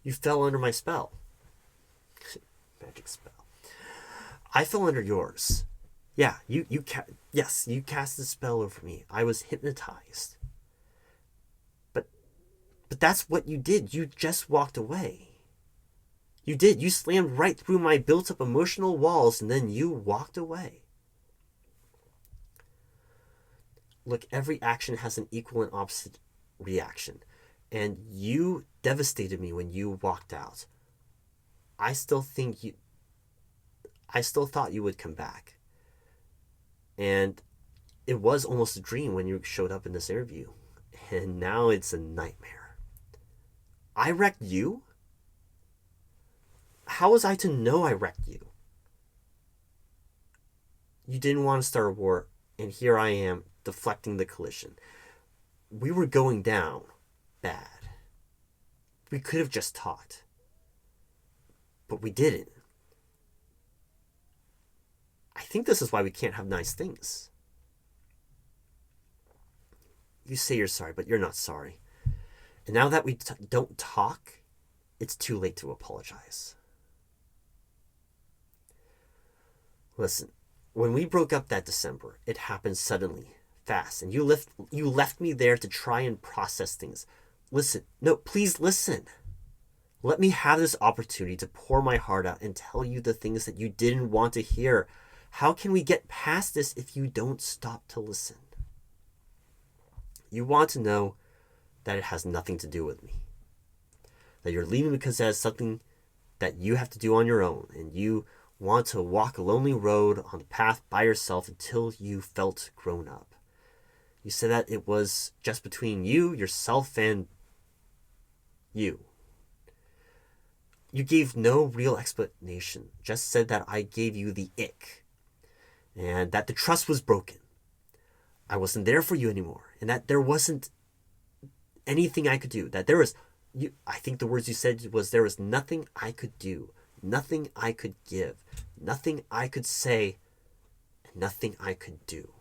You fell under my spell. Magic spell. I fell under yours. Yeah, you cast a spell over me. I was hypnotized. But that's what you did. You just walked away. You did. You slammed right through my built-up emotional walls, and then you walked away. Look, every action has an equal and opposite reaction. And you devastated me when you walked out. I still thought you would come back. And it was almost a dream when you showed up in this interview. And now it's a nightmare. I wrecked you? How was I to know I wrecked you? You didn't want to start a war, and here I am deflecting the collision. We were going down bad. We could have just talked. But we didn't. I think this is why we can't have nice things. You say you're sorry, but you're not sorry. And now that we don't talk, it's too late to apologize. Listen, when we broke up that December, it happened suddenly, fast, and you left me there to try and process things. Listen, no, please listen. Let me have this opportunity to pour my heart out and tell you the things that you didn't want to hear. How can we get past this if you don't stop to listen? You want to know that it has nothing to do with me. That you're leaving because it has something that you have to do on your own, and you want to walk a lonely road on the path by yourself until you felt grown up. You said that it was just between you, yourself, and you. You gave no real explanation, just said that I gave you the ick, and that the trust was broken. I wasn't there for you anymore, and that there wasn't anything I could do, that there was, I think the words you said was, there was nothing I could do, nothing I could give, nothing I could say, and nothing I could do.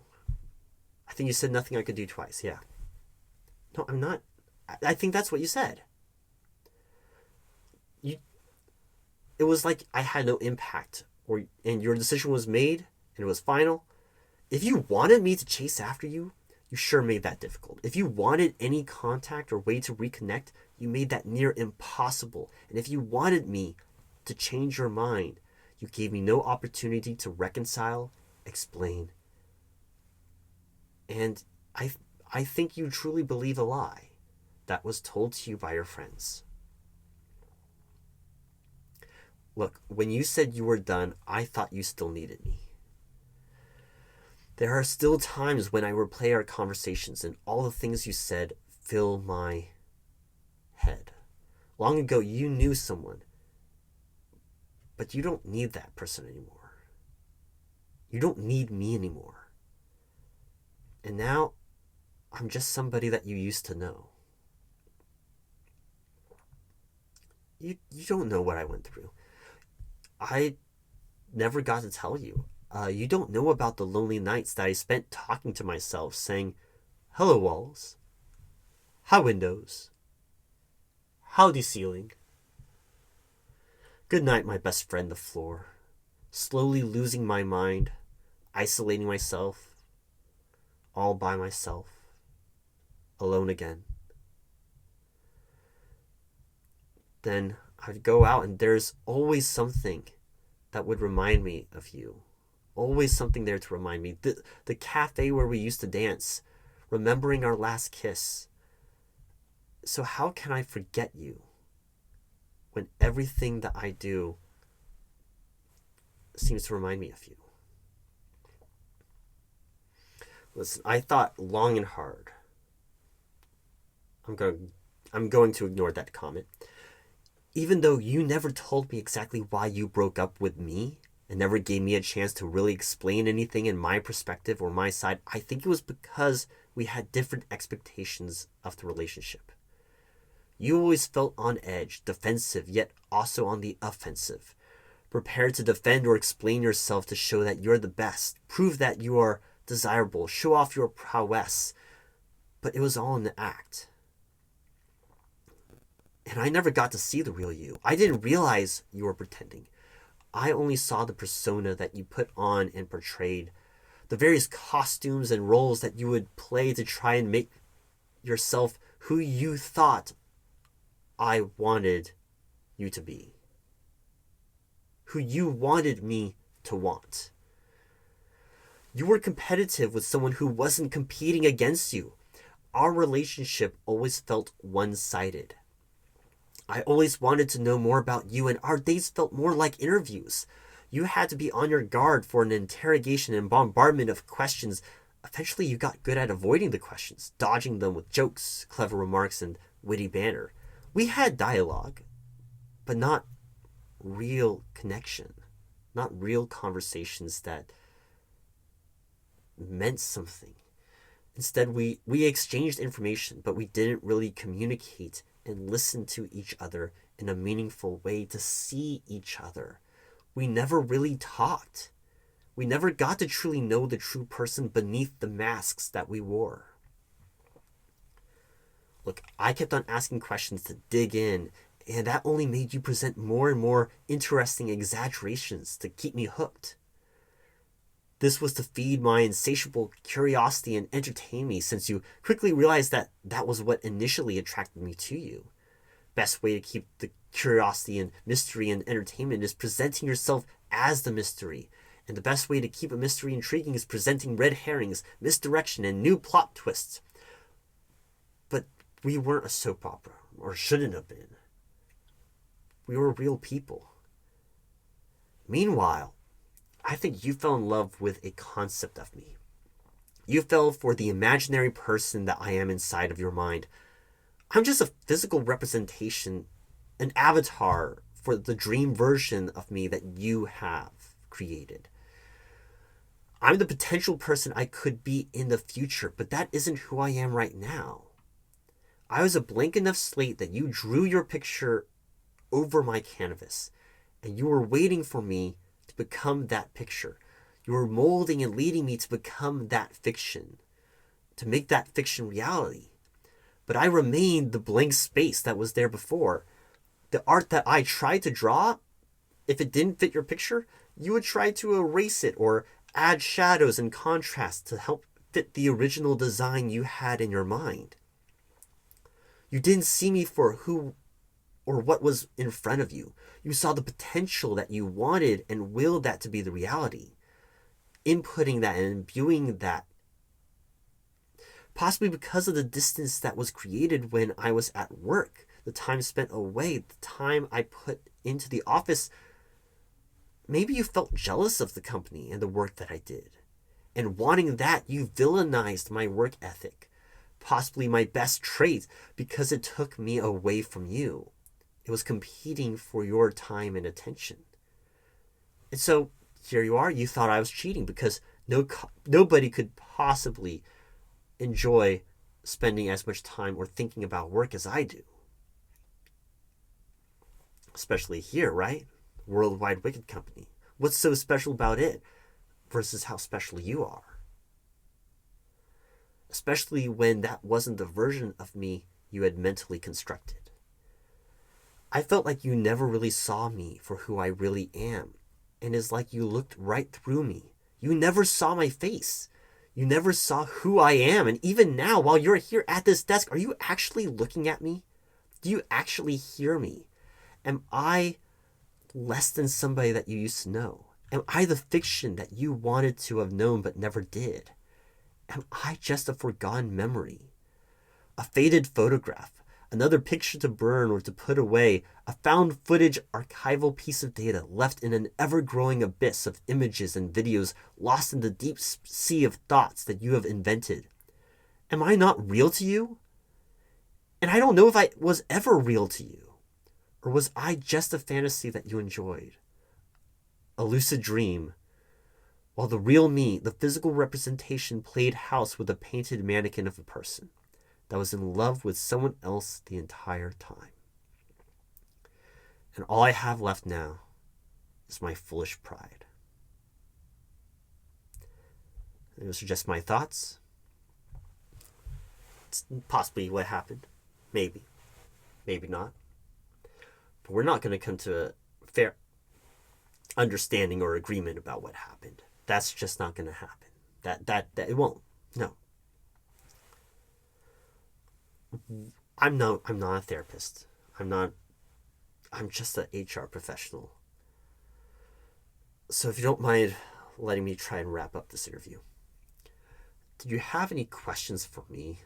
I think you said nothing I could do twice, yeah. No, I'm not. I think that's what you said. It was like I had no impact, and your decision was made, and it was final. If you wanted me to chase after you, you sure made that difficult. If you wanted any contact or way to reconnect, you made that near impossible. And if you wanted me to change your mind, you gave me no opportunity to reconcile, explain. And I think you truly believe a lie that was told to you by your friends. Look, when you said you were done, I thought you still needed me. There are still times when I replay our conversations and all the things you said fill my head. Long ago, you knew someone, but you don't need that person anymore. You don't need me anymore. And now, I'm just somebody that you used to know. You don't know what I went through. I never got to tell you. You don't know about the lonely nights that I spent talking to myself, saying, "Hello, walls. Hi, windows. Howdy, ceiling. Good night, my best friend, the floor." Slowly losing my mind, isolating myself, all by myself, alone again. Then I'd go out and there's always something that would remind me of you. Always something there to remind me. The cafe where we used to dance, remembering our last kiss. So how can I forget you when everything that I do seems to remind me of you? Listen, I thought long and hard. I'm going to ignore that comment. Even though you never told me exactly why you broke up with me and never gave me a chance to really explain anything in my perspective or my side, I think it was because we had different expectations of the relationship. You always felt on edge, defensive, yet also on the offensive, prepared to defend or explain yourself to show that you're the best, prove that you are desirable, show off your prowess. But it was all in the act. And I never got to see the real you. I didn't realize you were pretending. I only saw the persona that you put on and portrayed, the various costumes and roles that you would play to try and make yourself who you thought I wanted you to be. Who you wanted me to want. You were competitive with someone who wasn't competing against you. Our relationship always felt one-sided. I always wanted to know more about you, and our dates felt more like interviews. You had to be on your guard for an interrogation and bombardment of questions. Eventually, you got good at avoiding the questions, dodging them with jokes, clever remarks, and witty banter. We had dialogue, but not real connection, not real conversations that meant something. Instead, we exchanged information, but we didn't really communicate and listen to each other in a meaningful way to see each other. We never really talked. We never got to truly know the true person beneath the masks that we wore. Look, I kept on asking questions to dig in, and that only made you present more and more interesting exaggerations to keep me hooked. This was to feed my insatiable curiosity and entertain me, since you quickly realized that that was what initially attracted me to you. Best way to keep the curiosity and mystery and entertainment is presenting yourself as the mystery. And the best way to keep a mystery intriguing is presenting red herrings, misdirection, and new plot twists. But we weren't a soap opera, or shouldn't have been. We were real people. Meanwhile, I think you fell in love with a concept of me. You fell for the imaginary person that I am inside of your mind. I'm just a physical representation, an avatar for the dream version of me that you have created. I'm the potential person I could be in the future, but that isn't who I am right now. I was a blank enough slate that you drew your picture over my canvas, and you were waiting for me to become that picture. You were molding and leading me to become that fiction, to make that fiction reality. But I remained the blank space that was there before. The art that I tried to draw, if it didn't fit your picture, you would try to erase it or add shadows and contrast to help fit the original design you had in your mind. You didn't see me for who or what was in front of you. You saw the potential that you wanted and willed that to be the reality. Inputting that and imbuing that. Possibly because of the distance that was created when I was at work, the time spent away, the time I put into the office. Maybe you felt jealous of the company and the work that I did. And wanting that, you villainized my work ethic, possibly my best trait, because it took me away from you. It was competing for your time and attention. And so here you are, you thought I was cheating because nobody could possibly enjoy spending as much time or thinking about work as I do. Especially here, right? World Wide Wicket company. What's so special about it versus how special you are? Especially when that wasn't the version of me you had mentally constructed. I felt like you never really saw me for who I really am. And it's like you looked right through me. You never saw my face. You never saw who I am. And even now, while you're here at this desk, are you actually looking at me? Do you actually hear me? Am I less than somebody that you used to know? Am I the fiction that you wanted to have known but never did? Am I just a forgotten memory? A faded photograph? Another picture to burn or to put away, a found footage archival piece of data left in an ever-growing abyss of images and videos lost in the deep sea of thoughts that you have invented. Am I not real to you? And I don't know if I was ever real to you. Or was I just a fantasy that you enjoyed? A lucid dream, while the real me, the physical representation, played house with a painted mannequin of a person that was in love with someone else the entire time. And all I have left now is my foolish pride. And those are just my thoughts. It's possibly what happened. Maybe. Maybe not. But we're not going to come to a fair understanding or agreement about what happened. That's just not going to happen. That it won't. No. I'm not a therapist. I'm just an HR professional. So if you don't mind letting me try and wrap up this interview. Do you have any questions for me?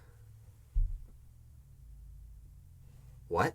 What?